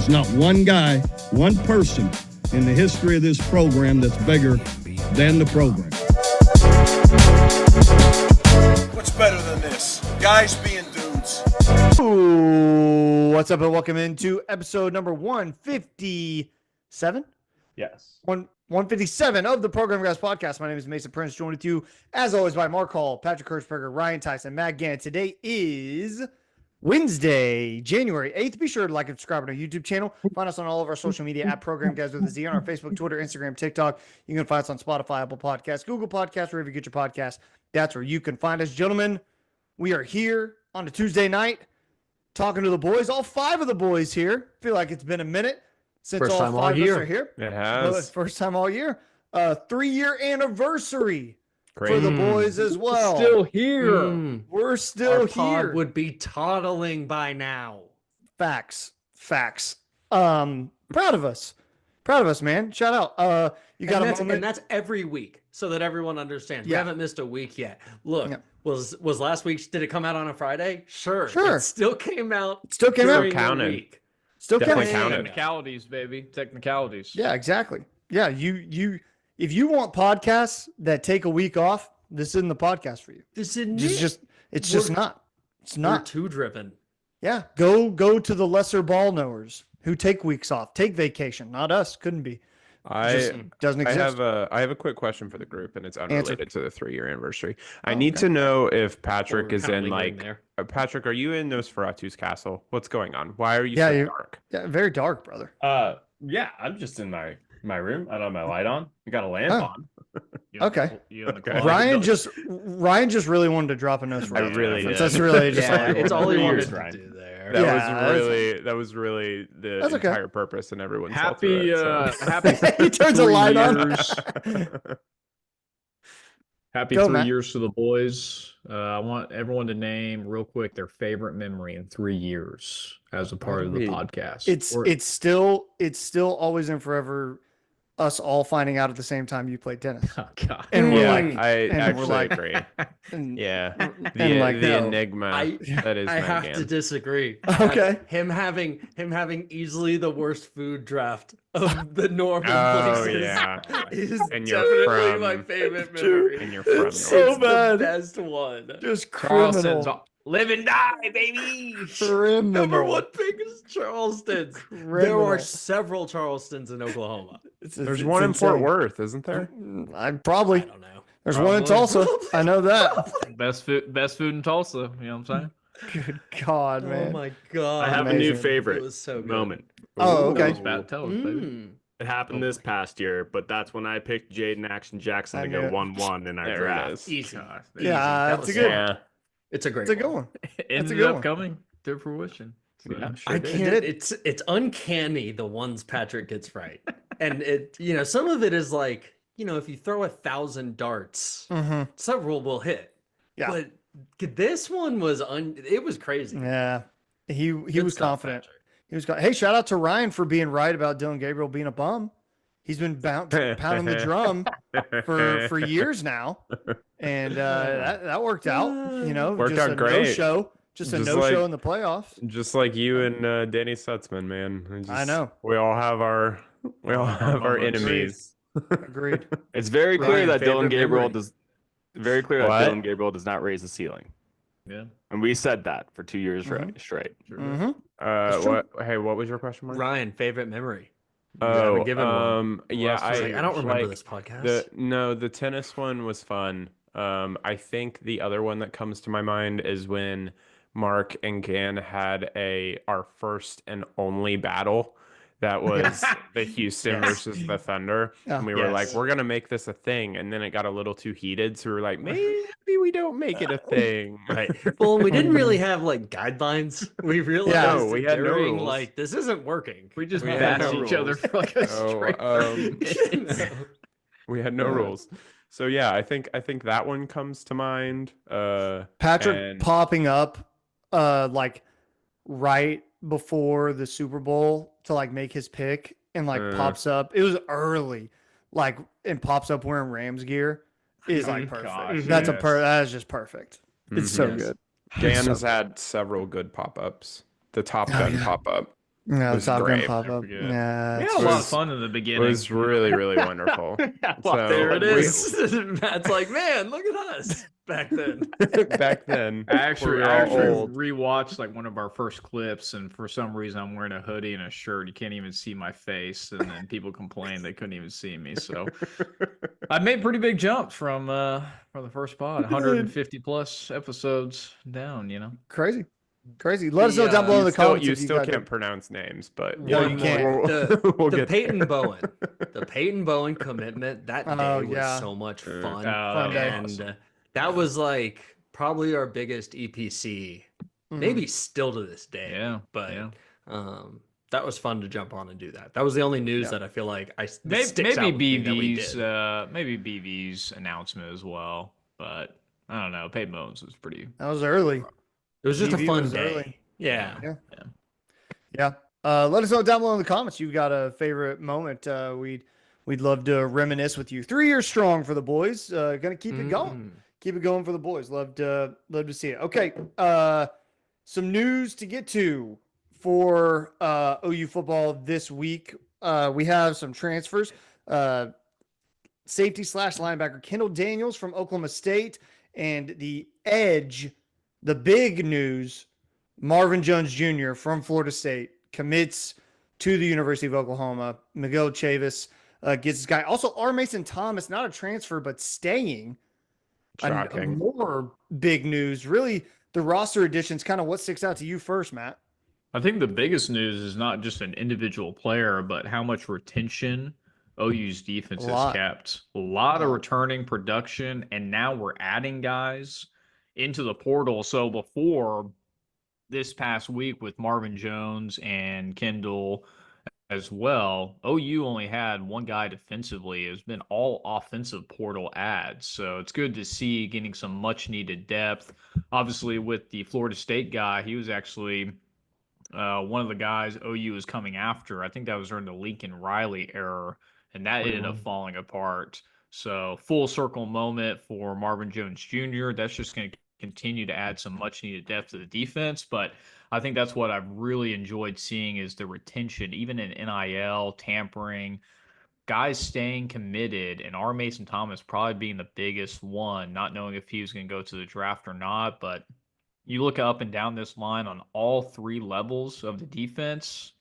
There's not one guy, one person in the history of this program that's bigger than the program. What's better than this? Guys being dudes. Ooh, what's up, and welcome into episode number 157? Yes. 157 of the Program Guyz podcast. My name is Mason Prince, joined with you, as always, by Mark Hall, Patrick Kirchberger, Ryan Tyson, Matt Gann. Today is Wednesday, January 8th. Be sure to like and subscribe on our YouTube channel. Find us on all of our social media at Program Guyz with a Z on our Facebook, Twitter, Instagram, TikTok. You can find us on Spotify, Apple Podcasts, Google Podcasts, wherever you get your podcasts. That's where you can find us. Gentlemen, we are here on a Tuesday night talking to the boys. All five of the boys here. Feel like it's been a minute since First all time five all of us year. are here. It has. First time all year. 3-year anniversary Great. for the boys as well. Still here. We're still Our pod here. would be toddling by now. Facts. Proud of us, man. Shout out. You got a moment. And that's every week, so that everyone understands. We Yeah. haven't missed a week yet. Look, Yeah. was last week? Did it come out on a Friday? Sure. Sure. It still came out. Still came out. during the Counted. week. Still Definitely counting. counted. Technicalities, baby. Technicalities. Yeah, exactly. Yeah, you. If you want podcasts that take a week off, this isn't the podcast for you. This isn't It's it. just not. It's We're not. too driven. Yeah, go to the lesser ball knowers who take weeks off, take vacation. Not us. Couldn't be. Just doesn't I exist. have a quick question for the group, and it's unrelated to the 3-year anniversary. I Oh, need okay. to know if Patrick We're is kinda in lingering like there. Patrick. Are you in Nosferatu's castle? What's going on? Why are you Yeah, so you- dark? Yeah, very dark, brother. Yeah, I'm just in my room. I don't have my light on. I got a lamp Oh. on. Okay. You in the Okay. closet? Ryan just really wanted to drop a nose. I really did. That's really just Yeah, all he it's all he wanted. wanted Right. to do there. That Yeah, was really the That's okay. entire purpose, and everyone saw through Happy, it, so. happy. He turns a 3 light on. years. Happy Go, 3 Matt. years to the boys. I want everyone to name real quick their favorite memory in 3 years as a part of the podcast. It's still always and forever us all finding out at the same time you played tennis. Oh God. And we're Yeah, like, I and we're actually like- agree. and- Yeah, and the like, the no, enigma that is I have Megan. to disagree. Okay. Him having easily the worst food draft of the normal Oh places yeah, is And you're definitely from- my favorite Dude, memory. and you're from it's so It's bad. the best one. Just Charleston's criminal. live and die, baby. Number one pick is Charleston's. There Criminal. are several Charlestons in Oklahoma. There's one in Fort Worth, isn't there? I I probably. don't know. There's one in Probably. Tulsa. I know that. Best food in Tulsa. You know what I'm saying? Good God, man. Oh my god! I have a Amazing. new It favorite was so good. moment. Oh, okay. Tell us, baby. Mm. It happened this past year, but that's when I picked Jaden Action Jackson I to knew go it. 1-1 in our There it draft. is. Easy. Gosh, Easy. Yeah, That it's was a good. Yeah. It's a great. It's a good one. it a ended good up one. coming to fruition. So, Yeah. I did. can't. It's uncanny the ones Patrick gets right, and some of it is like if you throw 1,000 darts, Mm-hmm. several will hit. Yeah. But this one was it was crazy. Yeah. He Good was stuff, confident. Patrick. He was. Hey, shout out to Ryan for being right about Dylan Gabriel being a bum. He's been pounding the drum for years now, and that worked out. Worked just out a great. no-show, just a Just no-show like- in the playoffs. Just like you and Danny Sutzman, man. I know. We all have our enemies. Agreed. It's very clear Ryan, that favorite Dylan Gabriel memory? does. Very clear What? that Dylan Gabriel does not raise the ceiling, Yeah. and we said that for 2 years Mhm. straight. Mm-hmm. What? Hey, what was your question, Mark? Ryan, favorite memory. You Oh, haven't given one. yeah, I was like, I don't remember like, this podcast. The tennis one was fun. I think the other one that comes to my mind is when Mark and Gann had our first and only battle. That was the Houston versus the Thunder. Yeah. And we were like, Yes. we're gonna make this a thing. And then it got a little too heated. So we were like, maybe we don't make it a thing. Right. Well, we didn't really have like guidelines. We realized No, we had no during, rules. like this isn't working. We just We had bashed no each other rules. for like a Oh, straight 30 minutes. We had no rules. So yeah, I think that one comes to mind. Patrick And- popping up, like right before the Super Bowl to like make his pick, and like pops up. It was early, like, and pops up wearing Rams gear. Is like perfect. gosh, That's yes. that is just perfect. It's so Mhm. good. Dan So has had several good pop-ups. The Top Oh, Gun yeah. pop-up. No, was Top Gun great. pop I up. forget. Yeah, We it's had a lot of just- fun in the It beginning. was really, really wonderful. So There it we- is. Matt's like, man, look at us back then. back then, I where actually, we were I all actually old. rewatched like one of our first clips, and for some reason I'm wearing a hoodie and a shirt. You can't even see my face, and then people complained they couldn't even see me. So I made pretty big jumps from the first pod, 150 plus episodes down. You know, crazy. Crazy. Let us know The, down below in the comments You if you still got can't pronounce names, but No, you can't. We'll the get Peyton there. Bowen, the Peyton Bowen commitment. That Oh, day was yeah. so much fun, Fun day. and that was like probably our biggest EPC, maybe still to this day. yeah, but yeah. that was fun to jump on and do that. That was the only news Yeah. that I feel like that Maybe, sticks out with me that we BV's, did. maybe BV's announcement as well, but I don't know. Peyton Bones was pretty. That was early. It was just a BV fun was day. early. Yeah. Yeah. Let us know down below in the comments. You've got a favorite moment. We'd love to reminisce with you. 3 years strong for the boys. Gonna keep it going. Keep it going for the boys. Love to see it. Okay. Some news to get to for OU football this week. We have some transfers. Safety / linebacker Kendall Daniels from Oklahoma State, and the edge, the big news, Marvin Jones Jr. from Florida State commits to the University of Oklahoma. Miguel Chavis gets this guy. Also, R. Mason Thomas, not a transfer, but staying. Shocking. More big news. Really, the roster additions, kind of what sticks out to you first, Matt? I think the biggest news is not just an individual player, but how much retention OU's defense A has lot. kept. A lot of returning production, and now we're adding guys into the portal. So before this past week with Marvin Jones and Kendall as well, OU only had one guy defensively. It's been all offensive portal ads. So it's good to see getting some much needed depth. Obviously, with the Florida State guy, he was actually one of the guys OU was coming after. I think that was during the Lincoln Riley era, and that ended up falling apart. So full circle moment for Marvin Jones Jr. That's just going to continue to add some much needed depth to the defense. But I think that's what I've really enjoyed seeing is the retention, even in NIL, tampering, guys staying committed, and R. Mason Thomas probably being the biggest one, not knowing if he was going to go to the draft or not. But you look up and down this line on all three levels of the defense,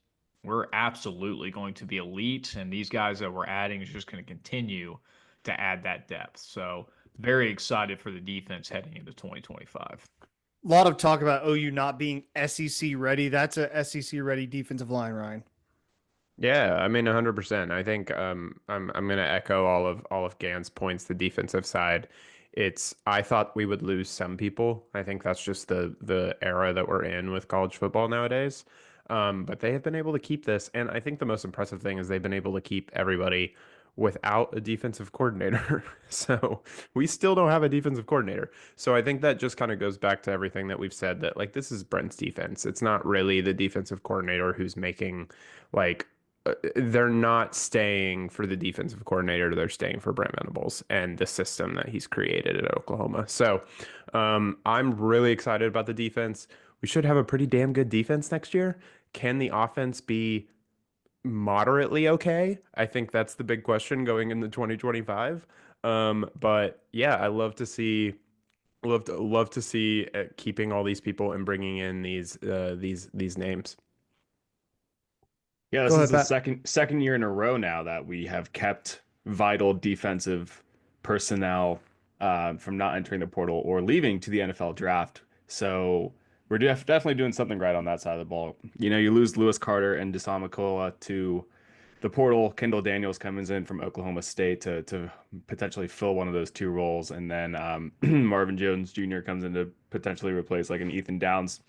we're absolutely going to be elite. And these guys that we're adding is just going to continue to add that depth. So very excited for the defense heading into 2025. A lot of talk about OU not being SEC ready. That's a SEC ready defensive line, Ryan. Yeah, I mean 100%. I think I'm going to echo all of Gann's points. The defensive side, I thought we would lose some people. I think that's just the era that we're in with college football nowadays. But they have been able to keep this, and I think the most impressive thing is they've been able to keep everybody without a defensive coordinator. So we still don't have a defensive coordinator. So I think that just kind of goes back to everything that we've said, that like this is Brent's defense. It's not really the defensive coordinator who's making like they're not staying for the defensive coordinator. They're staying for Brent Venables and the system that he's created at Oklahoma. So I'm really excited about the defense. We should have a pretty damn good defense next year. Can the offense be moderately okay? I think that's the big question going into 2025. But yeah, I love to see keeping all these people and bringing in these names. Yeah, Go this is ahead, the Pat. second year in a row now that we have kept vital defensive personnel from not entering the portal or leaving to the NFL draft. So we're definitely doing something right on that side of the ball. You know, you lose Lewis Carter and Deshaun McCullough to the portal. Kendall Daniels comes in from Oklahoma State to potentially fill one of those two roles. And then Marvin Jones Jr. comes in to potentially replace like an Ethan Downs.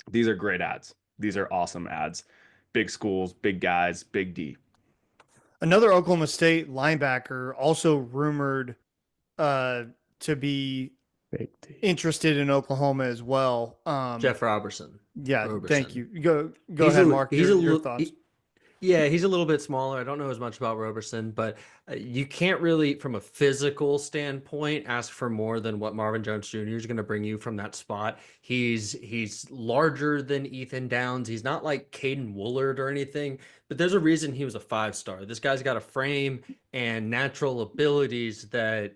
These are great ads. These are awesome ads. Big schools, big guys, big D. Another Oklahoma State linebacker also rumored to be Big D. interested in Oklahoma as well. Jeff Robertson. Yeah, Roberson. thank you. Go He's ahead, a- Mark. he's Your a little- thoughts. Yeah, he's a little bit smaller. I don't know as much about Roberson, but you can't really, from a physical standpoint, ask for more than what Marvin Jones Jr. is going to bring you from that spot. He's larger than Ethan Downs. He's not like Caden Woolard or anything, but there's a reason he was a 5-star. This guy's got a frame and natural abilities that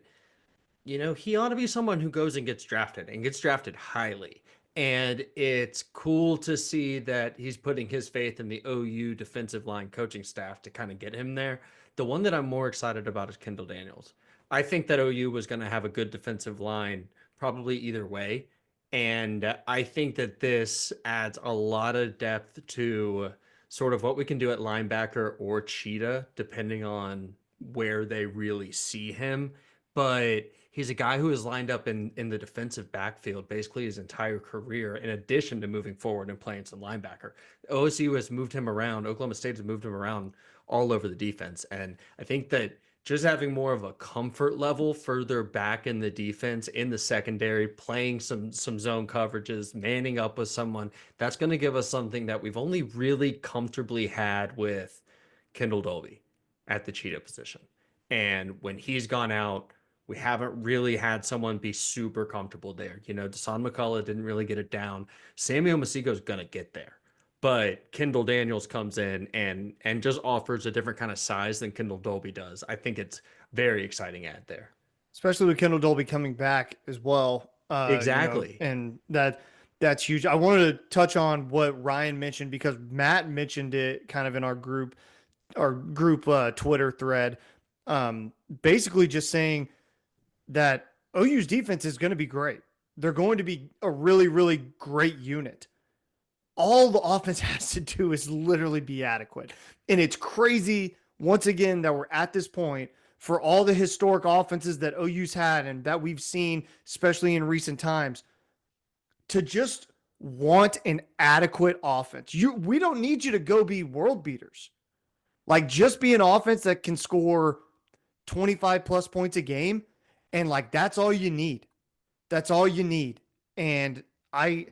he ought to be someone who goes and gets drafted highly. And it's cool to see that he's putting his faith in the OU defensive line coaching staff to kind of get him there. The one that I'm more excited about is Kendall Daniels. I think that OU was going to have a good defensive line probably either way. And I think that this adds a lot of depth to sort of what we can do at linebacker or cheetah, depending on where they really see him. But he's a guy who has lined up in the defensive backfield basically his entire career, in addition to moving forward and playing some linebacker. OSU has moved him around. Oklahoma State has moved him around all over the defense. And I think that just having more of a comfort level further back in the defense, in the secondary, playing some zone coverages, manning up with someone, that's going to give us something that we've only really comfortably had with Kendall Dolby at the cheetah position. And when he's gone out, we haven't really had someone be super comfortable there. Desan McCullough didn't really get it down. Samuel Masigo's going to get there. But Kendall Daniels comes in and just offers a different kind of size than Kendall Dolby does. I think it's very exciting ad there. Especially with Kendall Dolby coming back as well. Exactly. And that's huge. I wanted to touch on what Ryan mentioned because Matt mentioned it kind of in our group Twitter thread. Basically just saying that OU's defense is going to be great. They're going to be a really, really great unit. All the offense has to do is literally be adequate. And it's crazy, once again, that we're at this point for all the historic offenses that OU's had and that we've seen, especially in recent times, to just want an adequate offense. We don't need you to go be world beaters. Like, just be an offense that can score 25 plus points a game. And that's all you need. That's all you need. And I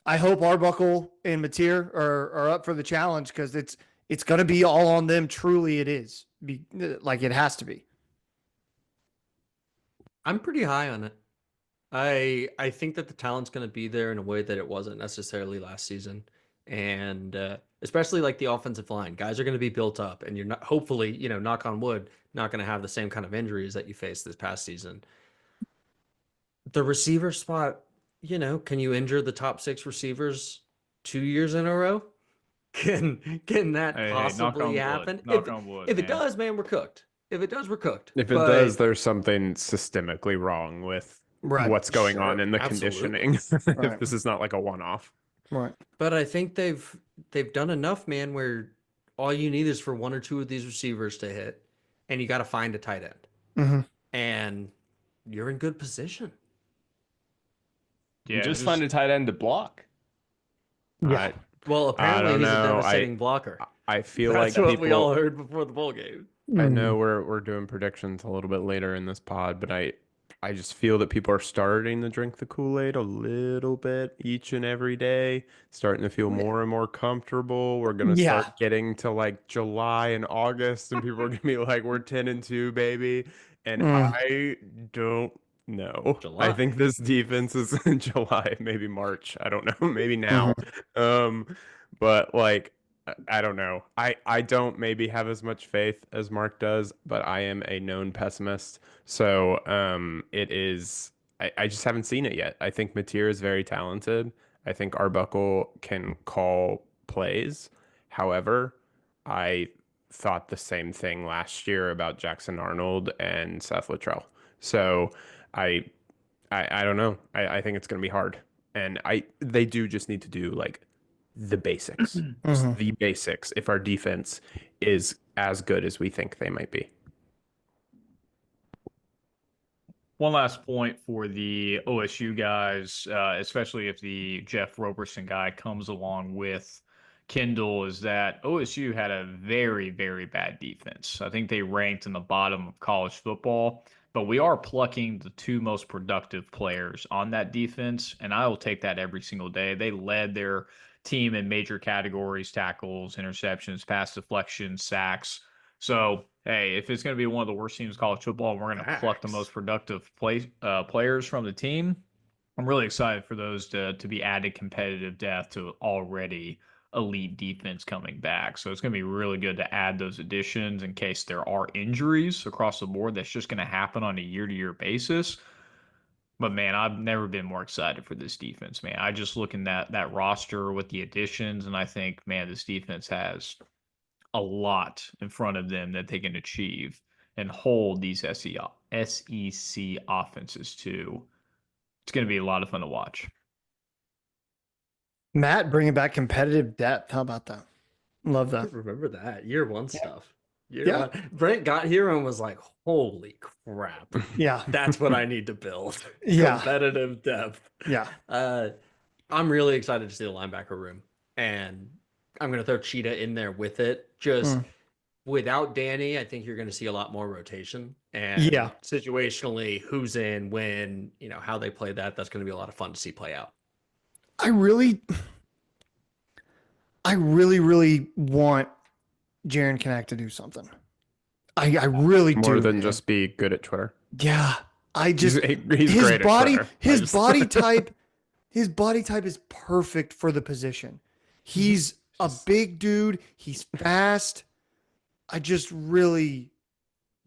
hope Arbuckle and Mateer are up for the challenge because it's going to be all on them. Truly, it is. It has to be. I'm pretty high on it. I think that the talent's going to be there in a way that it wasn't necessarily last season. And especially the offensive line. Guys are going to be built up, and you're not, hopefully, knock on wood, not going to have the same kind of injuries that you faced this past season. The receiver spot, can you injure the top 6 receivers 2 years in a row? Can that possibly happen? If it does, man, we're cooked. If it does, we're cooked. If it does, there's something systemically wrong with what's going on in the conditioning. If this is not like a one-off. Right. But I think they've done enough, man, where all you need is for 1 or 2 of these receivers to hit, and you got to find a tight end. Mm-hmm. And you're in good position. Yeah, just find a tight end to block. Yeah. Well, apparently he's a devastating blocker. I feel That's like what we all heard before the bowl game. I know we're doing predictions a little bit later in this pod, but I just feel that people are starting to drink the Kool-Aid a little bit each and every day, starting to feel more and more comfortable. We're going to start getting to July and August, and people are going to be like, we're 10-2, baby. And I don't know. July. I think this defense is in July, maybe March. I don't know, maybe now. But I don't know. I don't maybe have as much faith as Mark does, but I am a known pessimist. So it is. I just haven't seen it yet. I think Mateer is very talented. I think Arbuckle can call plays. However, I thought the same thing last year about Jackson Arnold and Seth Luttrell. So I don't know. I think it's going to be hard, and they do just need to do the basics. Just the basics if our defense is as good as we think they might be. One last point for the OSU guys, especially if the Jeff Roberson guy comes along with Kendall, is that OSU had a very, very bad defense. I think they ranked in the bottom of college football, but we are plucking the 2 most productive players on that defense, and I will take that every single day. They led their team in major categories: tackles, interceptions, pass deflections, sacks. So, hey, if it's going to be one of the worst teams in college football, and we're going to pluck the Facts. most productive players from the team. I'm really excited for those to be added competitive depth to already elite defense coming back. So it's going to be really good to add those additions in case there are injuries across the board. That's just going to happen on a year-to-year basis. But man, I've never been more excited for this defense, man. I just look in that roster with the additions, and I think, man, this defense has a lot in front of them that they can achieve and hold these SEC offenses to. It's going to be a lot of fun to watch. Matt bringing back competitive depth. How about that? Love I that. remember that year one stuff. Year Yeah. one. Brent got here and was like, "Holy crap, Yeah. that's what I need to build." Yeah. Competitive depth. Yeah. I'm really excited to see the linebacker room, and I'm going to throw Cheetah in there with it. Just without Danny, I think you're going to see a lot more rotation. And Yeah. situationally, who's in, when, how they play that. That's going to be a lot of fun to see play out. I really want Jaron Connect to do something. I really do. More than man. just be good at Twitter. Yeah. I just He's his great body, at Twitter. his body type, his body type is perfect for the position. He's a big dude. He's fast. I just really,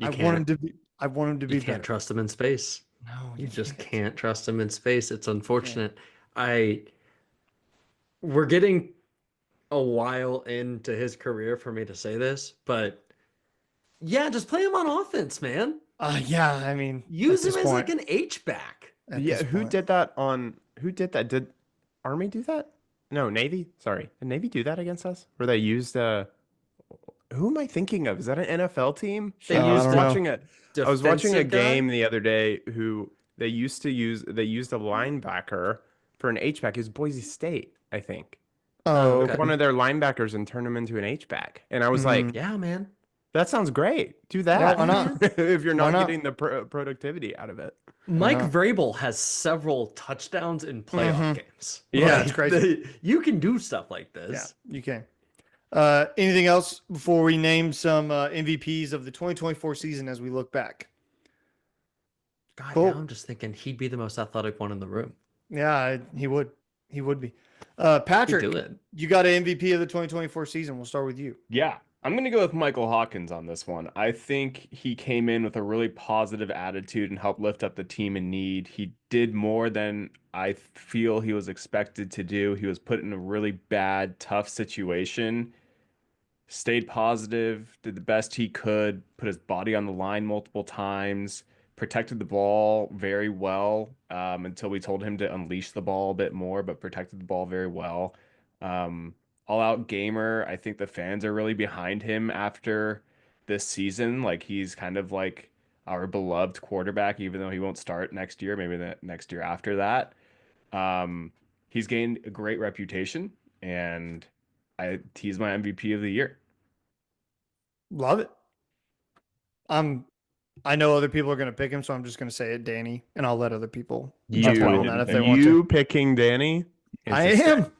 I want him to be. I want him to be You can't better. trust him in space. No, You just can't trust him in space. It's unfortunate. We're getting a while into his career for me to say this, but yeah, just play him on offense, man. Yeah. I mean, Use at him this as point- like an H-back. at Yeah, this who point. did that on? Who did that? Did Army do that? No, Navy. Sorry, did Navy do that against us? Where they used who am I thinking of? Is that an NFL team? They I used don't know. watching I was watching a defensive guy? game the other day who they used a linebacker for an H-back. It was Boise State, I think. Oh, okay. Took one of their linebackers and turned him into an H-back. And I was like, Yeah, man. that sounds great. Do that. why not? If you're Why not not? getting the productivity out of it. Mike not? Vrabel has several touchdowns in playoff games. Yeah, Like, it's crazy. you can do stuff like Yeah, this. you can. Anything else before we name some MVPs of the 2024 season as we look back? God, Cool. now I'm just thinking he'd be the most athletic one in the room. Yeah, he would. He would be. He'd Patrick, do it. you got an MVP of the 2024 season. We'll start with you. Yeah, I'm going to go with Michael Hawkins on this one. I think he came in with a really positive attitude and helped lift up the team in need. He did more than I feel he was expected to do. He was put in a really bad, tough situation, stayed positive, did the best he could, put his body on the line multiple times, protected the ball very well until we told him to unleash the ball a bit more, but protected the ball very well. All-out gamer. I think the fans are really behind him after this season. Like, he's kind of like our beloved quarterback, even though he won't start next year, maybe the next year after that. He's gained a great reputation, and he's my MVP of the year. Love it. I know other people are going to pick him, so I'm just going to say it, Danny, and I'll let other people jump on that if they want to. You picking Danny? I am.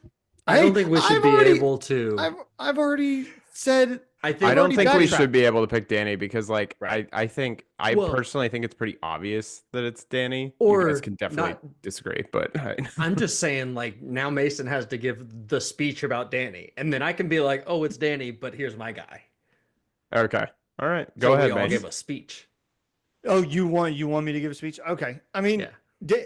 I don't think we should I've be already- able to. I've already said. I think I don't already think we backtracked. should be able to pick Danny because, like, Right. I Well- personally think it's pretty obvious that it's Danny. Or You guys can definitely not- disagree, but I'm just saying, like, now Mason has to give the speech about Danny, and then I can be like, "Oh, it's Danny, but here's my guy." okay, all right, go So ahead, we all Mace. give a speech. Oh, you want me to give a speech? Okay. I mean, Yeah.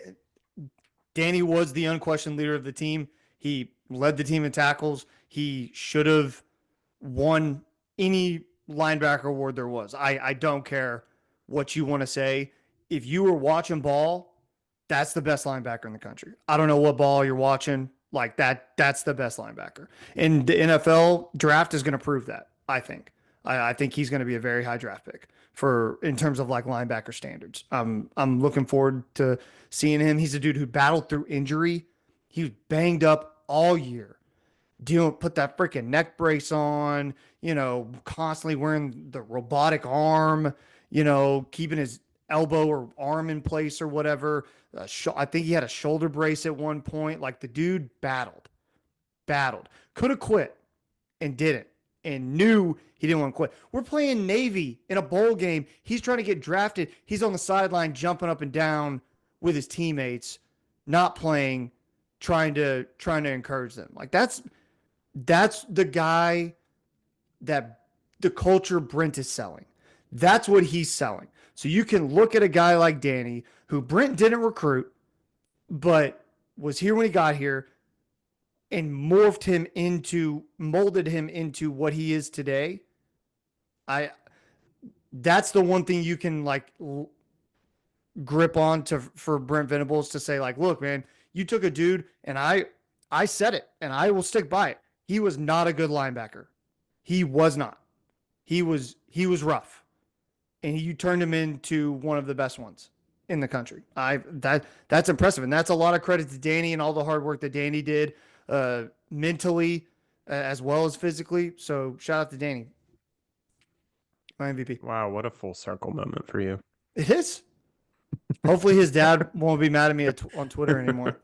Danny was the unquestioned leader of the team. He led the team in tackles. He should have won any linebacker award there was. I don't care what you want to say. If you were watching ball, that's the best linebacker in the country. I don't know what ball you're watching. Like that's the best linebacker. And the NFL draft is going to prove that, I think. I think he's going to be a very high draft pick in terms of like linebacker standards. I'm looking forward to seeing him. He's a dude who battled through injury. He was banged up all year. Put that freaking neck brace on, constantly wearing the robotic arm, keeping his elbow or arm in place or whatever. I think he had a shoulder brace at one point. Like, the dude battled. battled, could have quit and didn't, and knew he didn't want to quit. We're playing Navy in a bowl game. He's trying to get drafted. He's on the sideline jumping up and down with his teammates, not playing, trying to encourage them. Like that's the guy that the culture Brent is selling. That's what he's selling. So you can look at a guy like Danny, who Brent didn't recruit, but was here when he got here, and molded him into what he is today. That's the one thing you can like grip on for Brent Venables to say, like, look, man, you took a dude, and I said it, and I will stick by it. He was not a good linebacker. He was not. He was rough, and you turned him into one of the best ones in the country. That's impressive, and that's a lot of credit to Danny and all the hard work that Danny did, mentally as well as physically. So shout out to Danny, my MVP. Wow, what a full circle moment for you. It is. Hopefully his dad won't be mad at me on Twitter anymore.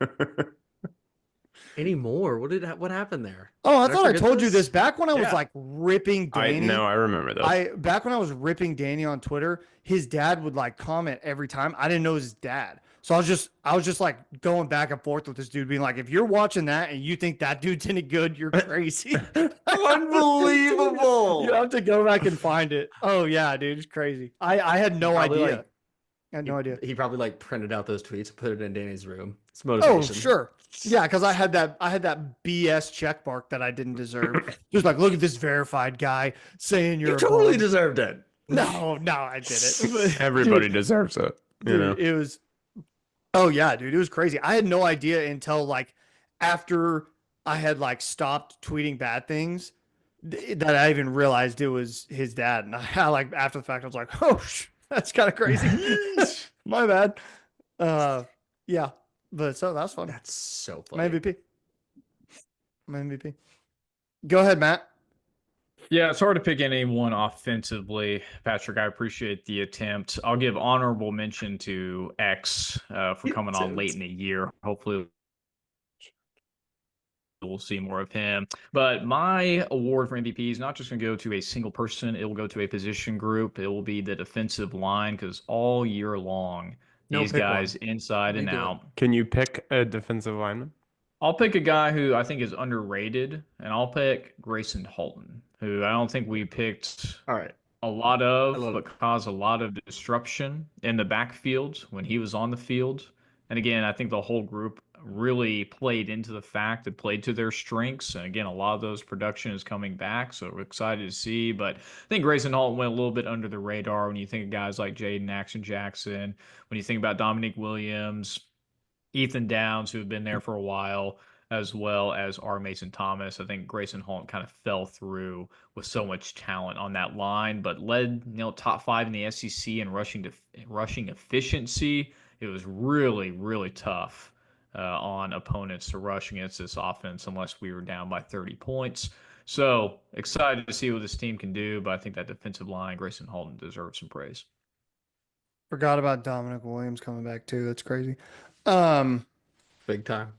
Anymore? What happened there? Oh, I Did thought I forget told you this back when I was Yeah. like ripping Danny. I remember this. Back when I was ripping Danny on Twitter, his dad would like comment every time. I didn't know his dad. So I was just like going back and forth with this dude, being like, if you're watching that and you think that dude's any good, you're crazy. Unbelievable. You have to go back and find it. Oh yeah, dude, it's crazy. I had no Probably, idea. like, I had no idea. He probably like printed out those tweets and put it in Danny's room. It's Oh, motivation. sure. Yeah, because I had that BS check mark that I didn't deserve. Just like, look at this verified guy saying you're You a totally bum. deserved it. No, I didn't. Everybody Dude, deserves it. You dude, know? it was. Oh yeah, dude, it was crazy. I had no idea until like after I had like stopped tweeting bad things that I even realized it was his dad. And I like after the fact, I was like, oh, that's kind of crazy. My bad. Yeah, but so that's fun. That's so My funny. MVP. My MVP. Go ahead, Matt. Yeah, it's hard to pick anyone offensively. Patrick, I appreciate the attempt. I'll give honorable mention to X for coming on late in the year. Hopefully, we'll see more of him. But my award for MVP is not just going to go to a single person. It will go to a position group. It will be the defensive line, because all year long, No, these pick guys one. inside and Redo it. out. Can you pick a defensive lineman? I'll pick a guy who I think is underrated, and I'll pick Grayson Halton, who I don't think we picked All right. a lot I of, love but it. caused a lot of disruption in the backfield when he was on the field. And again, I think the whole group really played into the fact that played to their strengths. And again, a lot of those production is coming back, so we're excited to see. But I think Grayson Halton went a little bit under the radar when you think of guys like Jaden Jackson, when you think about Dominique Williams, Ethan Downs, who have been there for a while, as well as R. Mason Thomas. I think Grayson Holm kind of fell through with so much talent on that line, but led top 5 in the SEC in rushing efficiency. It was really, really tough on opponents to rush against this offense unless we were down by 30 points. So excited to see what this team can do, but I think that defensive line, Grayson Holton, deserves some praise. Forgot about Dominic Williams coming back too. That's crazy. Big time.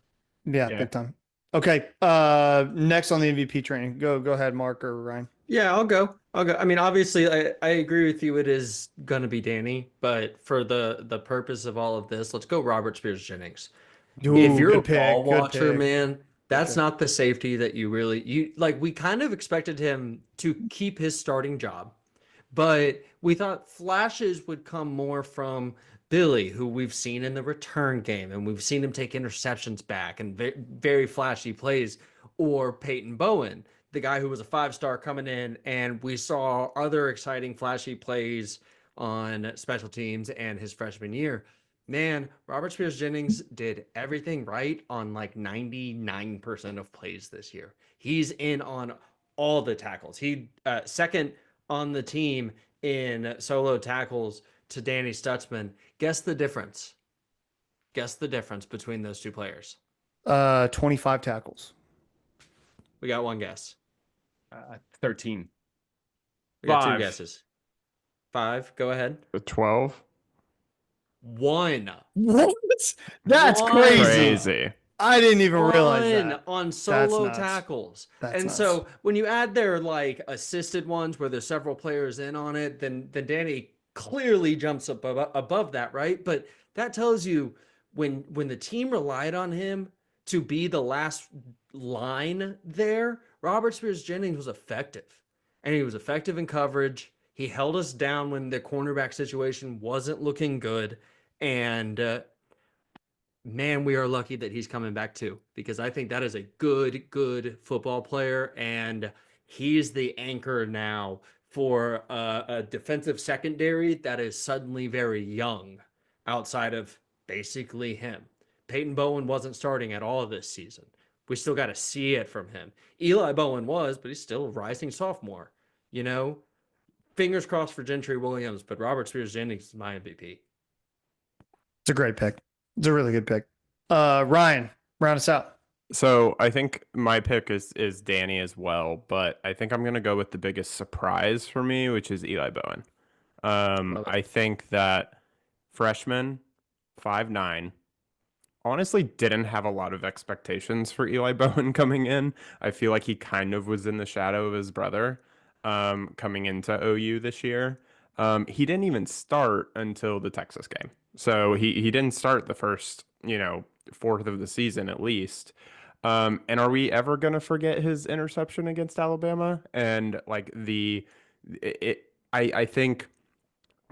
Yeah, Yeah. big time. Okay. Next on the MVP training. Go ahead, Mark or Ryan. Yeah, I'll go. I mean, obviously, I agree with you. It is gonna be Danny, but for the purpose of all of this, let's go Robert Spears Jennings. If you're a ball watcher, man, that's not the safety that you like. We kind of expected him to keep his starting job, but we thought flashes would come more from Billy, who we've seen in the return game, and we've seen him take interceptions back and very flashy plays, or Peyton Bowen, the guy who was a 5-star coming in, and we saw other exciting flashy plays on special teams and his freshman year. Man, Robert Spears Jennings did everything right on like 99% of plays this year. He's in on all the tackles. He second on the team in solo tackles to Danny Stutzman. Guess the difference. Guess the difference between those two players. 25 tackles. We got one guess. 13. We got 5. two guesses. 5. Go ahead. 12. 1. What? That's What? crazy. Crazy. I didn't even realize that. on That's solo nuts. tackles. That's And nuts. so when you add their like assisted ones where there's several players in on it, then Danny clearly jumps up above that, right? But that tells you when the team relied on him to be the last line there, Robert Spears Jennings was effective. And he was effective in coverage. He held us down when the cornerback situation wasn't looking good. And man, we are lucky that he's coming back too, because I think that is a good football player, and he's the anchor now for a defensive secondary that is suddenly very young outside of basically him. Peyton Bowen wasn't starting at all this season. We still got to see it from him. Eli Bowen was, but he's still a rising sophomore. You know, fingers crossed for Gentry Williams, but Robert Spears Jennings is my MVP. It's a great pick. It's a really good pick. Ryan, round us out. So I think my pick is Danny as well, but I think I'm gonna go with the biggest surprise for me, which is Eli Bowen. I think that freshman, 5'9", honestly didn't have a lot of expectations for Eli Bowen coming in. I feel like he kind of was in the shadow of his brother coming into OU this year. He didn't even start until the Texas game. So he didn't start the first, fourth of the season at least. And are we ever going to forget his interception against Alabama? And like I think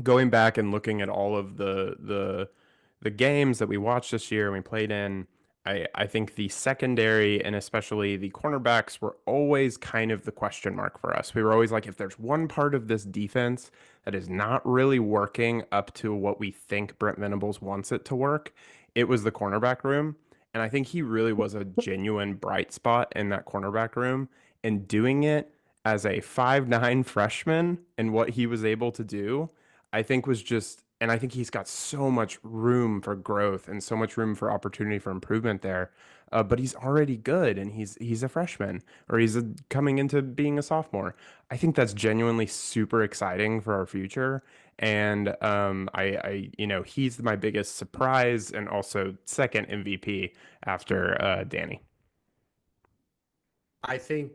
going back and looking at all of the games that we watched this year and we played in, I think the secondary and especially the cornerbacks were always kind of the question mark for us. We were always like, if there's one part of this defense that is not really working up to what we think Brent Venables wants it to work, it was the cornerback room. And I think he really was a genuine bright spot in that cornerback room, and doing it as a 5'9" freshman and what he was able to do, I think was just, and I think he's got so much room for growth and so much room for opportunity for improvement there. But he's already good, and he's a freshman, or coming into being a sophomore. I think that's genuinely super exciting for our future. And he's my biggest surprise and also second MVP after Danny. I think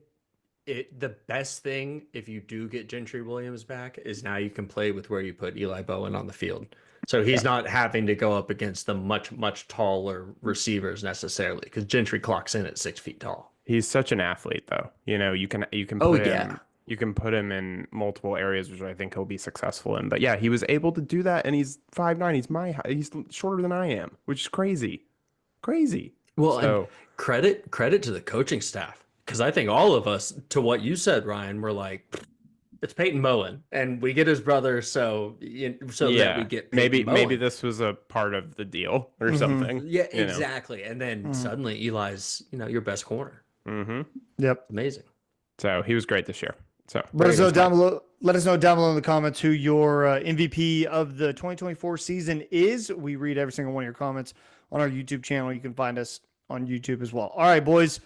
the best thing if you do get Gentry Williams back is now you can play with where you put Eli Bowen on the field. So he's not having to go up against the much taller receivers necessarily, because Gentry clocks in at 6 feet tall. He's such an athlete, though. You can put him. You can put him in multiple areas, which I think he'll be successful in. But yeah, he was able to do that, and he's 5'9". He's shorter than I am, which is crazy. Well, and credit to the coaching staff, because I think all of us, to what you said, Ryan, were like, it's Peyton Bowen, and we get his brother, that we get Peyton Bowen. Maybe this was a part of the deal or something. Yeah, exactly. And then suddenly Eli's, your best corner. Mm-hmm. Yep, amazing. So he was great this year. So let us know down below. Let us know down below in the comments who your MVP of the 2024 season is. We read every single one of your comments on our YouTube channel. You can find us on YouTube as well. All right, boys.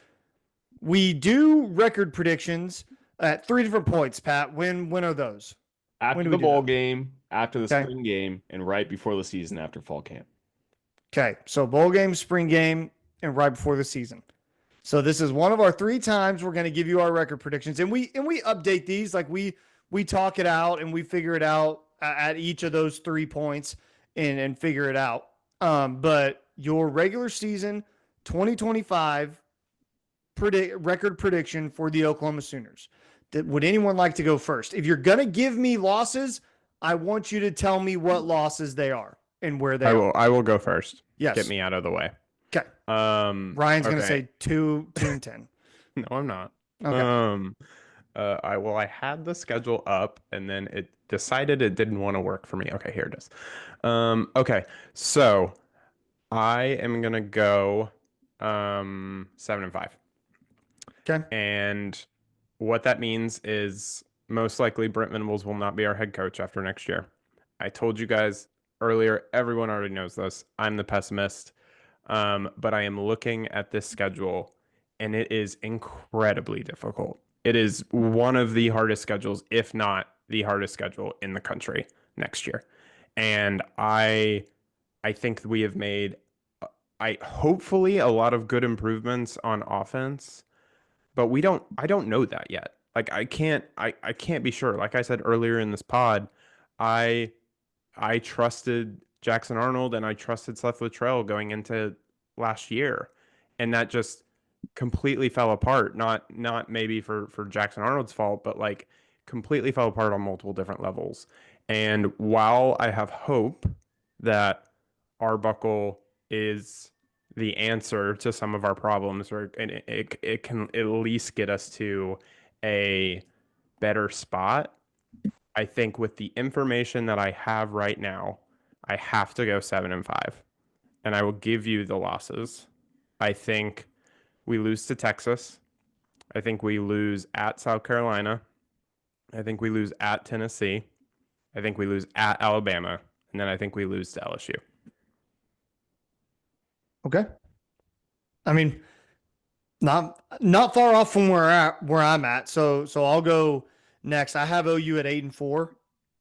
We do record predictions at 3 different points. Pat, when are those? After the bowl game, after the spring game, and right before the season after fall camp. Okay, so bowl game, spring game, and right before the season. So this is one of our 3 times we're going to give you our record predictions, and we update these, like we talk it out and we figure it out at each of those 3 points and figure it out. But your regular season 2025 record prediction for the Oklahoma Sooners. Would anyone like to go first? If you're going to give me losses, I want you to tell me what losses they are and where they are. I will go first. Yes. Get me out of the way. Okay. Ryan's going to say 2 and 10. No, I'm not. Okay. I had the schedule up and then it decided it didn't want to work for me. Okay, here it is. Okay. So I am going to go 7-5. Okay. And what that means is most likely Brent Venables will not be our head coach after next year. I told you guys earlier, everyone already knows this. I'm the pessimist. But I am looking at this schedule and it is incredibly difficult. It is one of the hardest schedules, if not the hardest schedule in the country next year. And I think we have made I hopefully a lot of good improvements on offense, but I don't know that yet. Like I can't be sure. Like I said earlier in this pod, I I trusted Jackson Arnold and I trusted Seth Luttrell going into last year, and that just completely fell apart. Not maybe for Jackson Arnold's fault, but like completely fell apart on multiple different levels. And while I have hope that Arbuckle is the answer to some of our problems, or and it can at least get us to a better spot. I think with the information that I have right now, I have to go 7-5, and I will give you the losses. I think we lose to Texas. I think we lose at South Carolina. I think we lose at Tennessee. I think we lose at Alabama, and then I think we lose to LSU. Okay. I mean, not far off from where I'm at. So I'll go next. I have OU at 8-4.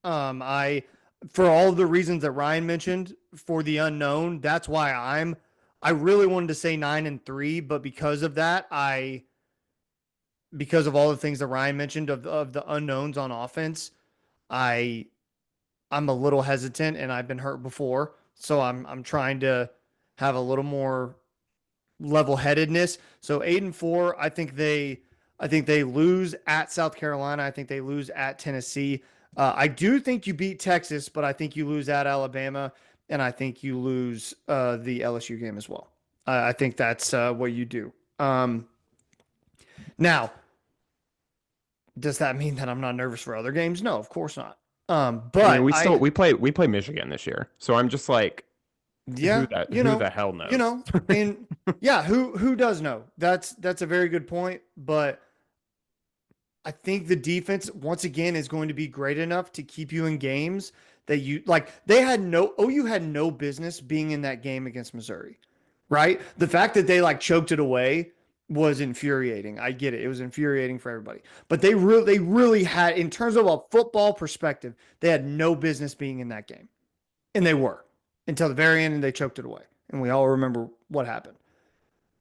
I for all of the reasons that Ryan mentioned for the unknown, that's why I really wanted to say 9-3, but because of that, because of all the things that Ryan mentioned of the unknowns on offense, I'm a little hesitant, and I've been hurt before, so I'm trying to have a little more level-headedness. So 8-4, I think they lose at South Carolina. I think they lose at Tennessee. I do think you beat Texas, but I think you lose at Alabama, and I think you lose the LSU game as well. I think that's what you do. Now, does that mean that I'm not nervous for other games? No, of course not. But I mean, we play Michigan this year, so I'm just like, yeah, who the hell knows? And yeah, who does know? That's a very good point. But I think the defense once again is going to be great enough to keep you in games that you like. OU had no business being in that game against Missouri, right? The fact that they like choked it away was infuriating. I get it. It was infuriating for everybody. But they really had, in terms of a football perspective, they had no business being in that game. And they were until the very end, and they choked it away. And we all remember what happened.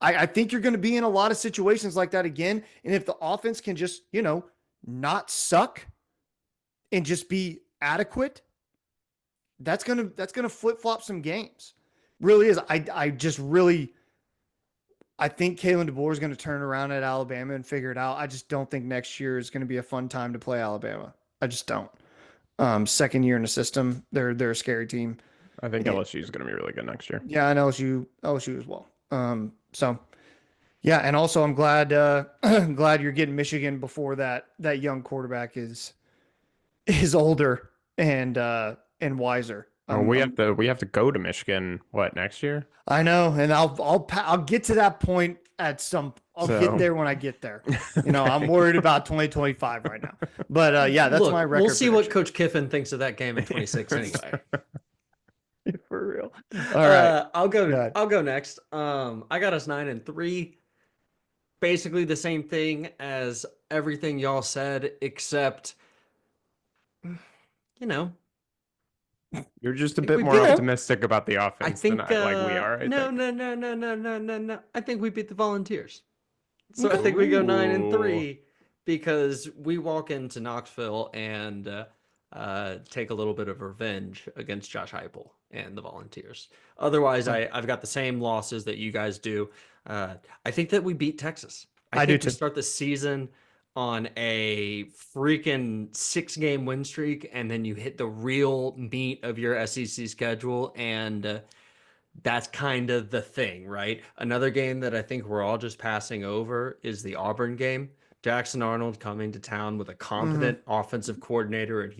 I think you're going to be in a lot of situations like that again. And if the offense can just, not suck and just be adequate, that's gonna flip flop some games. Really is. I think Kalen DeBoer is going to turn around at Alabama and figure it out. I just don't think next year is going to be a fun time to play Alabama. I just don't. Second year in the system, they're a scary team. I think LSU is going to be really good next year. Yeah, and LSU as well. So yeah, and also I'm glad glad you're getting Michigan before that young quarterback is older and wiser. We have to go to Michigan next year? I know, and I'll get to that point I'll get there when I get there. Okay. I'm worried about 2025 right now. But yeah, that's my record. We'll see what Coach Kiffin thinks of that game in 26 anyway. For real. All right. I'll go next. I got us 9-3. Basically the same thing as everything y'all said, except you're just a bit more optimistic about the offense than like we are. No. I think we beat the Volunteers. So I think we go 9-3 because we walk into Knoxville and take a little bit of revenge against Josh Heupel and the Volunteers. Otherwise, I've got the same losses that you guys do. I think that we beat Texas. I think we start the season on a freaking 6-game win streak, and then you hit the real meat of your SEC schedule, and that's kind of the thing, right? Another game that I think we're all just passing over is the Auburn game. Jackson Arnold coming to town with a competent offensive coordinator and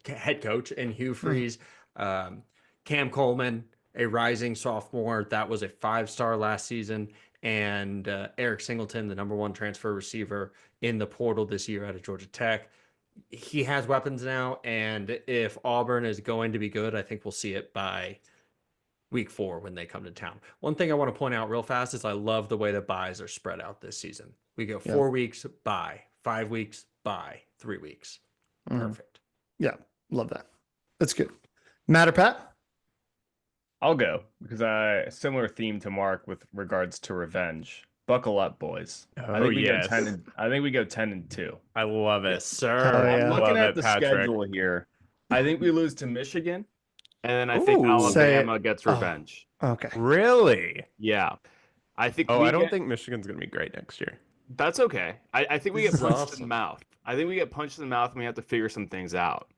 head coach and Hugh Freeze, Cam Coleman, a rising sophomore that was a 5-star last season, and Eric Singleton, the #1 transfer receiver in the portal this year out of Georgia Tech. He has weapons now, and if Auburn is going to be good, I think we'll see it by week 4 when they come to town. One thing I want to point out real fast is I love the way the buys are spread out this season. We go 4 weeks, bye. 5 weeks, bye. 3 weeks. Perfect. Yeah, love that. That's good. Matt or Pat? I'll go because similar theme to Mark with regards to revenge. Buckle up, boys. I Oh, think we go yes. 10-2. I love it. Yes, sir. Hell I'm yeah. looking Love at it, the Patrick. schedule here. I think we lose to Michigan, and then I think Ooh. Say it. Alabama gets Oh. revenge. Okay. Really? Yeah. I think Oh, we I don't get- think Michigan's going to be great next year. That's okay. I think we This get is punched in awesome. the mouth. I think we get punched in the mouth and we have to figure some things out.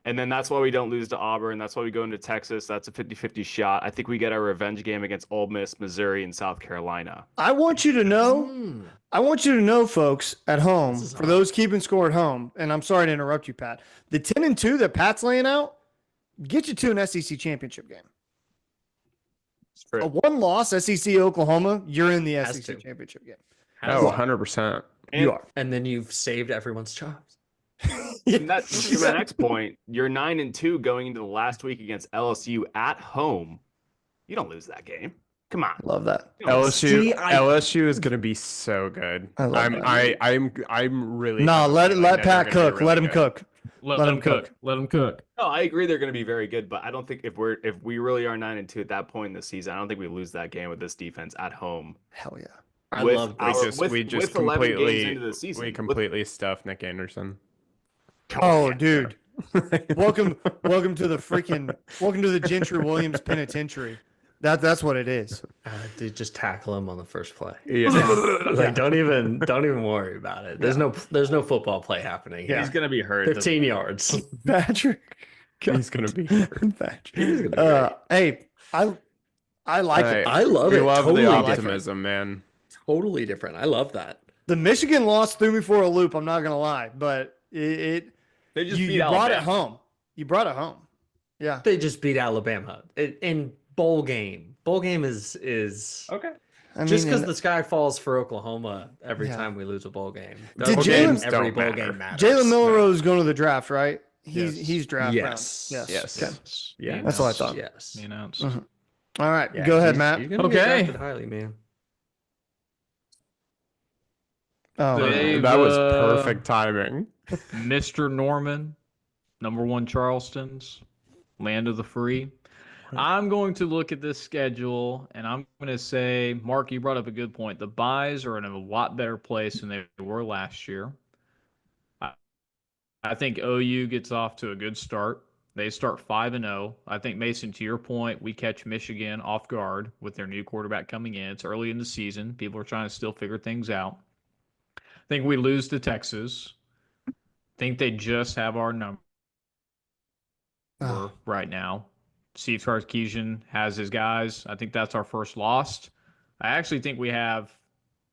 And then that's why we don't lose to Auburn. That's why we go into Texas. That's a 50-50 shot. I think we get our revenge game against Ole Miss, Missouri, and South Carolina. I want you to know, folks at home, This is for hard. those keeping score at home, and I'm sorry to interrupt you, Pat. The 10-2 that Pat's laying out, get you to an SEC championship game. It's true. A one-loss SEC Oklahoma, you're in the Has SEC to. championship game. Has Oh, to. 100%. You are. And then you've saved everyone's jobs. And that's to my next point. You're 9-2 going into the last week against LSU at home. You don't lose that game. Come on. Love that. LSU See, LSU is going to be so good. I love that. I'm really Nah, have a let feeling let that Pat they're gonna be cook. really Let him good. cook. Let Let them him cook. cook. Let them cook. No, I agree they're going to be very good, but I don't think if we really are 9-2 at that point in the season, I don't think we lose that game with this defense at home. Hell yeah. I With love our- this. with- We just with 11 games completely into the season. we With- completely stuffed Nick Anderson. Oh, dude. Welcome to the Gentry Williams Penitentiary. That's what it is. Dude, just tackle him on the first play. Yeah. Like, don't even worry about it. There's no football play happening. Yeah. He's going to be hurt. 15 yards. Patrick. He's gonna be. Patrick. Hey, I like Hey, it. I love we it. love Totally the different. optimism, man. Totally different. I love that. The Michigan loss threw me for a loop. I'm not gonna lie, but They just you beat brought it Alabama. home. You brought it home. Yeah. They just beat Alabama in bowl game. Bowl game is Okay. I just mean, because and the sky falls for Oklahoma every Yeah. time we lose a bowl game. Did Bowl Jalen- games, every Don't bowl matter. game matters. Jalen Milroe is going to the draft, right? He's Yes. draft Yes. round. Yes. Okay. Yeah. That's what I thought. Yes. They announced. Mhm. All right. Yeah, Go ahead, he's- Matt. He's gonna get Okay. drafted highly, man. Oh, They- man. Dave, That was perfect timing. Mr. Norman, #1 Charleston's, land of the free. I'm going to look at this schedule and I'm going to say, Mark, you brought up a good point. The buys are in a lot better place than they were last year. I think OU gets off to a good start. They start 5-0. I think, Mason, to your point, we catch Michigan off guard with their new quarterback coming in. It's early in the season. People are trying to still figure things out. I think we lose to Texas. Think they just have our number Oh. right now. Steve Sarkisian has his guys. I think that's our first loss. I actually think we have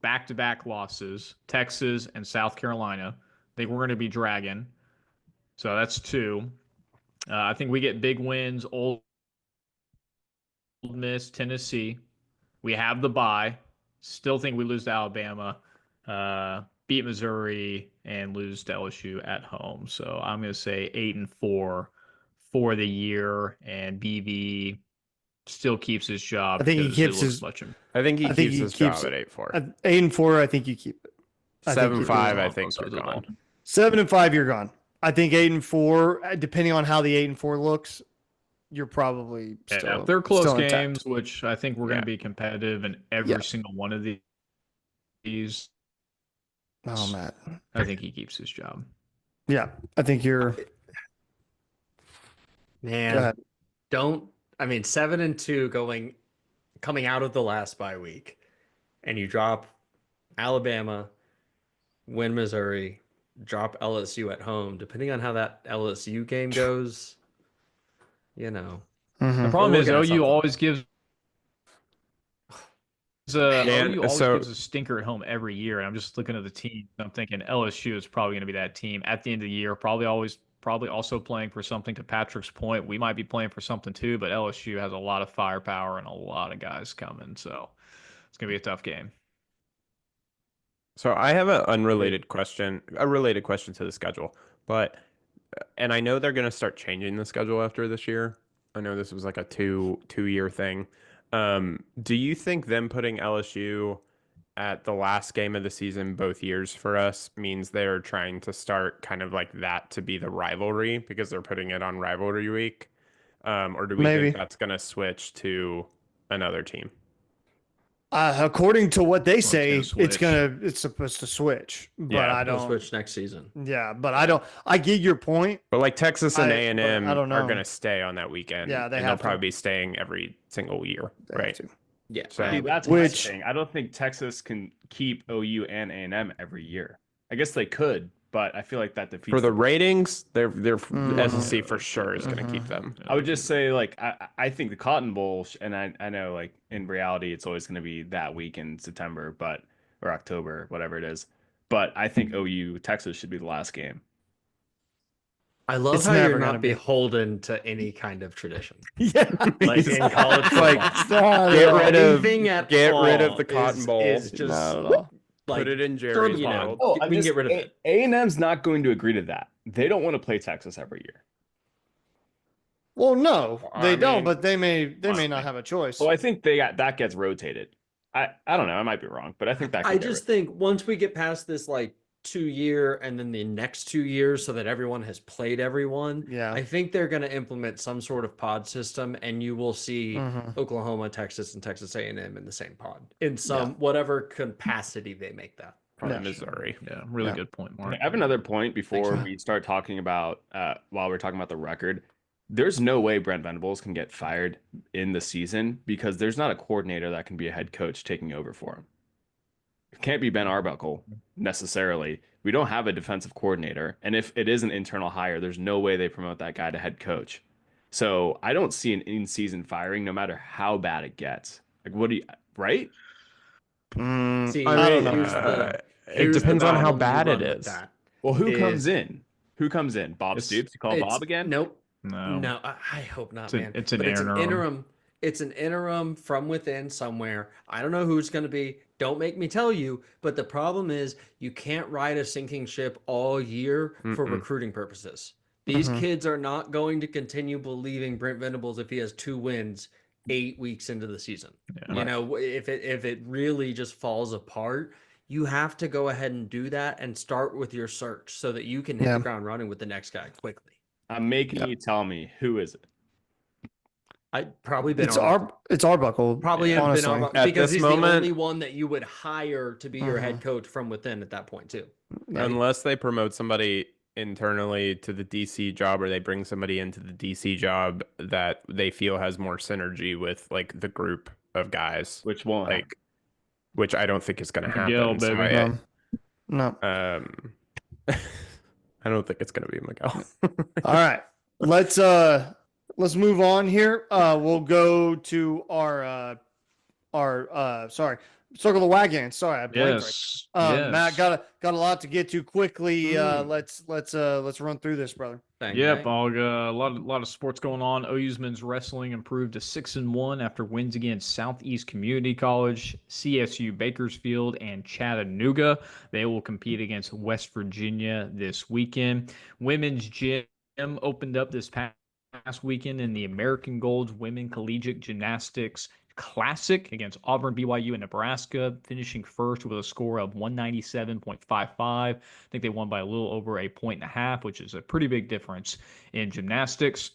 back-to-back losses, Texas and South Carolina. I think we're going to be dragging. So that's 2. I think we get big wins, Ole Miss, Tennessee. We have the bye. Still think we lose to Alabama, beat Missouri, and lose to LSU at home. So I'm going to say 8-4 for the year, and BV still keeps his job. I think he because keeps it looks his- much I think he I think keeps he his keeps job it. at 8-4. At 8-4, I think you keep it. I think you 7-5, do. I think Closer they're to the gone. ball. 7-5, you're gone. I think 8-4, depending on how the 8-4 looks, you're probably Yeah, still. if they're close still intact. games, which I think we're going Yeah. to be competitive in every Yeah. single one of these. Oh, Matt. I think he keeps his job. Yeah, I think you're. Go Man, ahead. 7-2 coming out of the last bye week, and you drop Alabama, win Missouri, drop LSU at home. Depending on how that LSU game goes, Mhm. The problem We're is looking at OU something. always gives. Dan, OU always so- gives a stinker at home every year, and I'm just looking at the team. I'm thinking LSU is probably going to be that team at the end of the year. Probably also playing for something. To Patrick's point, we might be playing for something too, but LSU has a lot of firepower and a lot of guys coming, so it's going to be a tough game. So I have a related question to the schedule, and I know they're going to start changing the schedule after this year. I know this was like a two-year thing. Do you think them putting LSU at the last game of the season both years for us means they're trying to start kind of like that to be the rivalry because they're putting it on rivalry week? Or do we Maybe. think that's going to switch to another team? According to what they it's say, gonna it's supposed to switch, but Yeah, I It'll don't. switch next season. Yeah, but I don't. I get your point. But like Texas and I A&M don't are know. going to stay on that weekend. Yeah, they and have they'll probably to. be staying every single year, They have right? to. Yeah. So See, that's Which- my thing. I don't think Texas can keep OU and A&M every year. I guess they could, but I feel like that defeats for the the ratings, they're Mhm. SEC for sure is going to keep them. I would just say, like, I think the Cotton Bowl, and I know, like, in reality, it's always going to be that week in September, or October, whatever it is. But I think OU Texas should be the last game. I love It's how never you're gonna not be. beholden to any kind of tradition. Yeah. Like in college football. Like, Not get at all. rid of Anything at get rid of all the Cotton is- Bowl. is just Not at all. like Put it in throw Jerry's you know, world. Oh, we can get rid of it. A&M's not going to agree to that. They don't want to play Texas every year. Well, no, they I don't. mean- But they may not have a choice. Well, I think that gets rotated. I don't know. I might be wrong, but I think that. I just think once we get past this like 2 year and then the next 2 years so that everyone has played everyone, Yeah. I think they're going to implement some sort of pod system and you will see Mhm. Oklahoma, Texas, and Texas A&M in the same pod in some whatever capacity they make that. Probably Yeah. Missouri. Yeah, really Yeah. good point, Mark. I have another point before you. we start talking about while we're talking about the record. There's no way Brent Venables can get fired in the season because there's not a coordinator that can be a head coach taking over for him. It can't be Ben Arbuckle necessarily. We don't have a defensive coordinator, and if it is an internal hire, there's no way they promote that guy to head coach. So I don't see an in-season firing, no matter how bad it gets. Like, what do you right? See, I don't know. here's the- It here's the depends on how problem you bad run it with is. that. Well, who Is- comes in? Who comes in? Bob It's- Stoops? You call It's- Bob again? Nope. No. No, I hope not, It's a- man. it's an But interim. interim. It's an interim from within somewhere. I don't know who it's going to be. Don't make me tell you. But the problem is you can't ride a sinking ship all year for recruiting purposes. These kids are not going to continue believing Brent Venables if he has 2 wins 8 weeks into the season. Yeah. You know, if it really just falls apart, you have to go ahead and do that and start with your search so that you can hit Yeah. the ground running with the next guy quickly. I'm making you tell me who is it. I'd probably been It's Arbuckle. probably have honestly. been Arbuckle At because this he's moment- the only one that you would hire to be your head coach from within at that point too. Unless they promote somebody internally to the DC job or they bring somebody into the DC job that they feel has more synergy with like the group of guys, Which one? like which I don't think is going to Miguel, happen. So baby. No. I don't think it's going to be Miguel. All right. Let's move on here. We'll go to our circle of wagons. Sorry, I blanked. Yes. Right. Matt yes. got a lot to get to quickly. Let's run through this, brother. Bang, Yep, bang. a lot of sports going on. OU's men's wrestling improved to 6-1 after wins against Southeast Community College, CSU Bakersfield, and Chattanooga. They will compete against West Virginia this weekend. Women's gym opened up this past weekend in the American Gold's Women Collegiate Gymnastics Classic against Auburn, BYU, and Nebraska, finishing first with a score of 197.55. I think they won by a little over 1.5 points, which is a pretty big difference in gymnastics.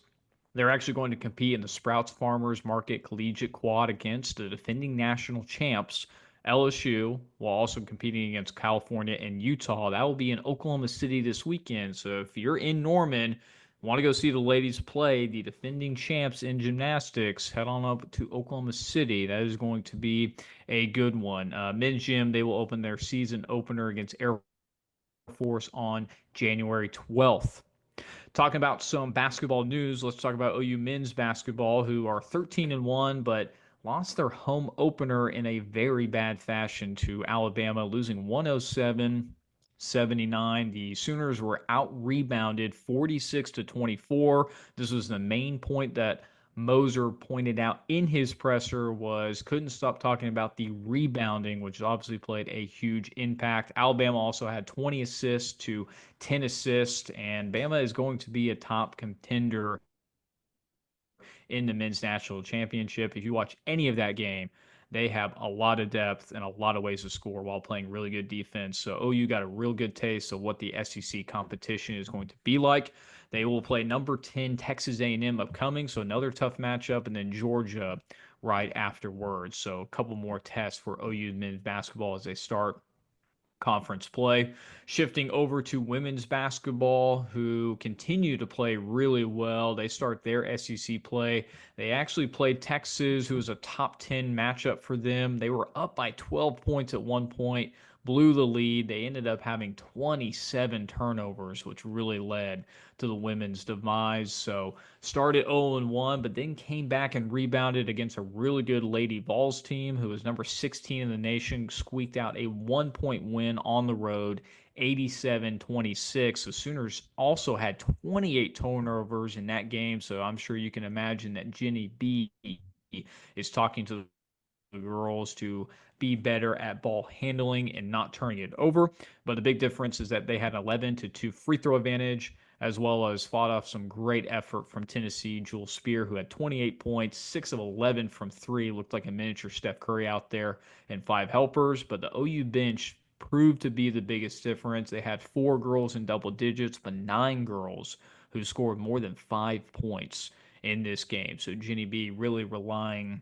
They're actually going to compete in the Sprouts Farmers Market Collegiate Quad against the defending national champs, LSU, while also competing against California and Utah. That will be in Oklahoma City this weekend. So if you're in Norman, want to go see the ladies play, the defending champs in gymnastics, head on up to Oklahoma City. That is going to be a good one. Men's gym, they will open their season opener against Air Force on January 12th. Talking about some basketball news, let's talk about OU men's basketball, who are 13-1, but lost their home opener in a very bad fashion to Alabama, losing 107-79. The Sooners were out-rebounded 46-24. This was the main point that Moser pointed out in his presser, was couldn't stop talking about the rebounding, which obviously played a huge impact. Alabama also had 20 assists to 10 assists, and Bama is going to be a top contender in the men's national championship. If you watch any of that game, they have a lot of depth and a lot of ways to score while playing really good defense. So OU got a real good taste of what the SEC competition is going to be like. They will play number 10 Texas A&M upcoming, so another tough matchup, and then Georgia right afterwards. So a couple more tests for OU men's basketball as they start conference play. Shifting over to women's basketball, who continue to play really well. They start their SEC play. They actually played Texas, who was a top 10 matchup for them. They were up by 12 points at one point, blew the lead. They ended up having 27 turnovers, which really led to the women's demise. So started 0-1, but then came back and rebounded against a really good Lady Vols team, who was number 16 in the nation, squeaked out a 1-point win on the road, 87-26. The Sooners also had 28 turnovers in that game, so I'm sure you can imagine that Jenny B is talking to the girls to be better at ball handling and not turning it over. But the big difference is that they had 11-2 free throw advantage, as well as fought off some great effort from Tennessee. Jewel Spear, who had 28 points, 6 of 11 from 3, looked like a miniature Steph Curry out there, and 5 helpers. But the OU bench proved to be the biggest difference. They had 4 girls in double digits, but 9 girls who scored more than 5 points in this game. So Jenny B really relying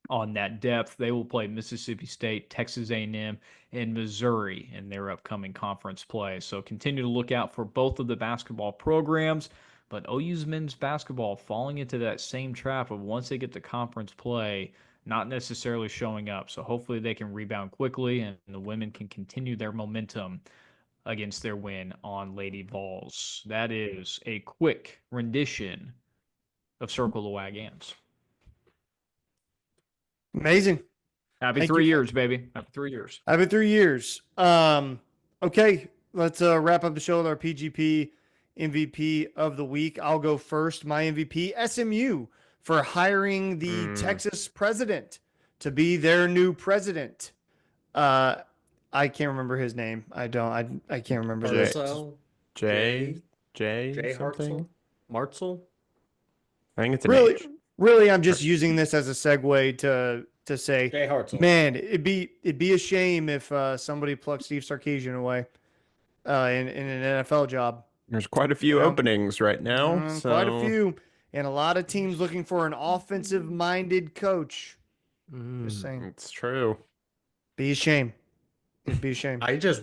on that depth. They will play Mississippi State, Texas A&M, and Missouri in their upcoming conference play. So continue to look out for both of the basketball programs. But OU's men's basketball falling into that same trap of once they get to conference play, not necessarily showing up. So hopefully they can rebound quickly and the women can continue their momentum against their win on Lady Vols. That is a quick rendition of Circle the Waganns. Amazing. Happy Thank 3 you. years, baby. Happy 3 years. Happy 3 years. Okay, let's wrap up the show with our PGP MVP of the week. I'll go first. My MVP, SMU, for hiring the Texas president to be their new president. I can't remember his name. I can't remember his name. Hartzell? Jay Jay something. Martzel? I think it's an Really, H. really, I'm just using this as a segue to say, Jay Hartzell. man, it'd be a shame if somebody plucked Steve Sarkisian away in an NFL job. There's quite a few openings right now. So Quite a few, and a lot of teams looking for an offensive-minded coach. Just saying, It's true. be a shame. It'd be a shame. I just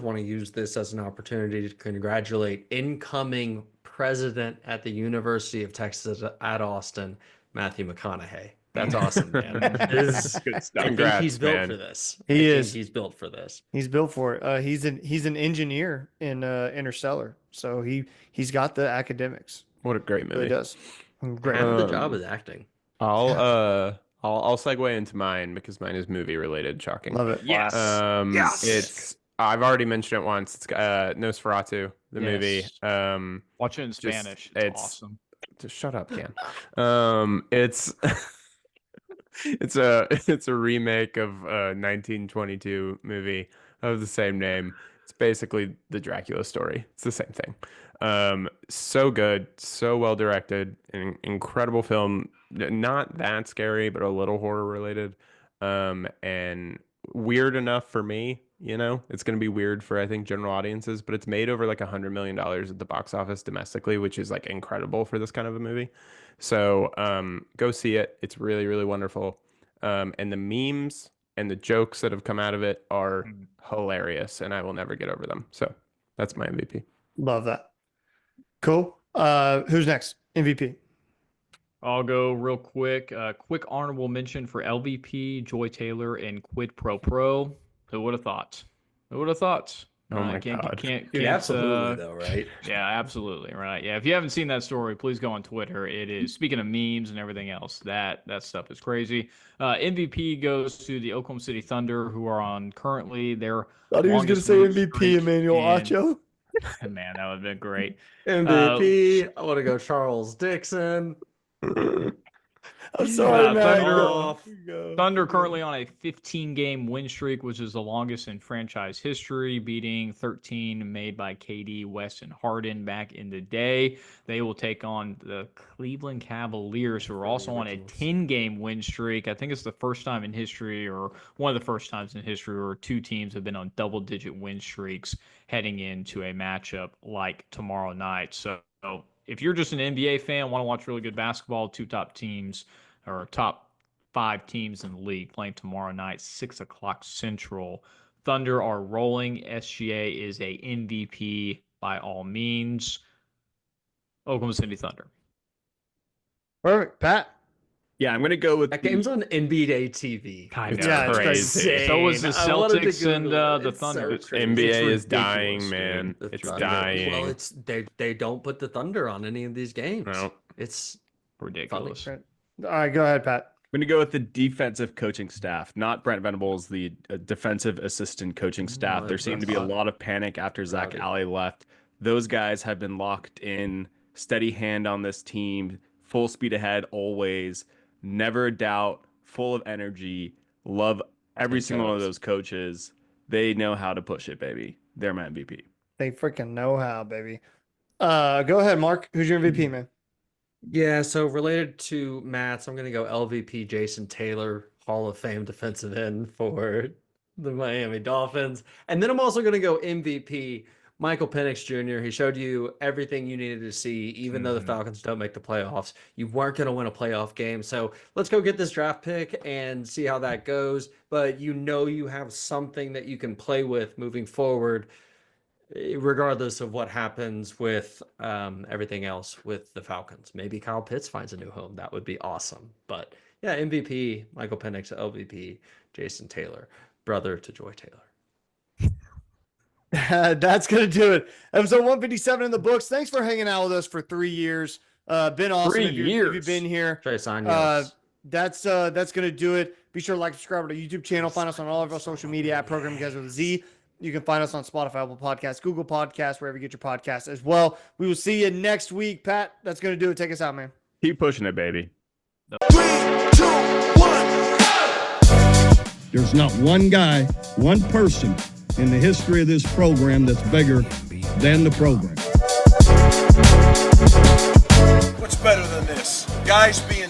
want to use this as an opportunity to congratulate incoming president at the University of Texas at Austin, Matthew McConaughey. That's awesome, man. Good stuff. I think Congrats, he's built man. for this. He I think is. He's built for this. He's built for it. He's an engineer in Interstellar, so he's got the academics. What a great He movie. really does. Great. Half the Um, job is acting. I'll segue into mine because mine is movie related. Shocking. Love it. Yes. It's I've already mentioned it once. It's Nosferatu, the movie. Yes. Watch it in just- Spanish. it's- Awesome. Just shut up, Ken. It's it's a remake of a 1922 movie of the same name. It's basically the Dracula story. It's the same thing. So good, so well directed, an incredible film. Not that scary, but a little horror related. And weird enough for me. You know, it's going to be weird for, I think, general audiences, but it's made over like $100 million at the box office domestically, which is like incredible for this kind of a movie. So go see it. It's really, really wonderful. And the memes and the jokes that have come out of it are hilarious, and I will never get over them. So that's my MVP. Love that. Cool. Who's next? MVP. I'll go real quick. Quick honorable mention for LVP, Joy Taylor, and Quid Pro Pro. Who would have thought? Who would have thought? Oh my God. Dude, absolutely though, right? Yeah, absolutely. Right. Yeah. If you haven't seen that story, please go on Twitter. It is, speaking of memes and everything else, that stuff is crazy. MVP goes to the Oklahoma City Thunder, who are on currently their Thought he was going to longest say winning MVP, streak Emmanuel in- Acho. Man, that would have been great. MVP. I want to go Charles Dixon. I'm sorry, man. Thunder currently on a 15-game win streak, which is the longest in franchise history, beating 13 made by KD, West, and Harden back in the day. They will take on the Cleveland Cavaliers, who are also on a 10-game win streak. I think it's the first time in history, or one of the first times in history, where two teams have been on double-digit win streaks heading into a matchup like tomorrow night. So if you're just an NBA fan, want to watch really good basketball, two top teams, or top 5 teams in the league playing tomorrow night, 6 o'clock Central. Thunder are rolling. SGA is a MVP by all means. Oklahoma City Thunder. Perfect. Pat? Yeah, I'm going to go with That game's on NBA TV. I It's know. Yeah, it's crazy. crazy. So was the I wanted to Celtics and Google it. the It's Thunder. so crazy. NBA It's is dying, ridiculous, man. dude. It's Thunder. dying. Well, it's they don't put the Thunder on any of these games. No. It's Ridiculous. All right, go ahead, Pat. I'm going to go with the defensive coaching staff, not Brent Venables, the defensive assistant coaching staff. There seemed to be a lot of panic after Zach Alley left. Those guys have been locked in, steady hand on this team, full speed ahead always, never a doubt, full of energy. Love every single one of those coaches. They know how to push it, baby. They're my MVP. They freaking know how, baby. Go ahead, Mark. Who's your MVP, man? Yeah, so related to Matt's, I'm going to go LVP Jason Taylor, Hall of Fame defensive end for the Miami Dolphins. And then I'm also going to go MVP Michael Penix Jr. He showed you everything you needed to see, even though the Falcons don't make the playoffs. You weren't going to win a playoff game. So let's go get this draft pick and see how that goes. But you know you have something that you can play with moving forward, regardless of what happens with everything else with the Falcons. Maybe Kyle Pitts finds a new home. That would be awesome. But yeah, MVP, Michael Penix, LVP, Jason Taylor, brother to Joy Taylor. That's going to do it. Episode 157 in the books. Thanks for hanging out with us for 3 years. Been awesome. 3 if you've years. been here. Trey Sign, That's going to do it. Be sure to like, subscribe to our YouTube channel. Find us on all of our social media at Program Guyz with a Z. You can find us on Spotify, Apple Podcasts, Google Podcasts, wherever you get your podcasts as well. We will see you next week. Pat, that's going to do it. Take us out, man. Keep pushing it, baby. 3, 2, 1. There's not one guy, one person in the history of this program that's bigger than the program. What's better than this? Guys being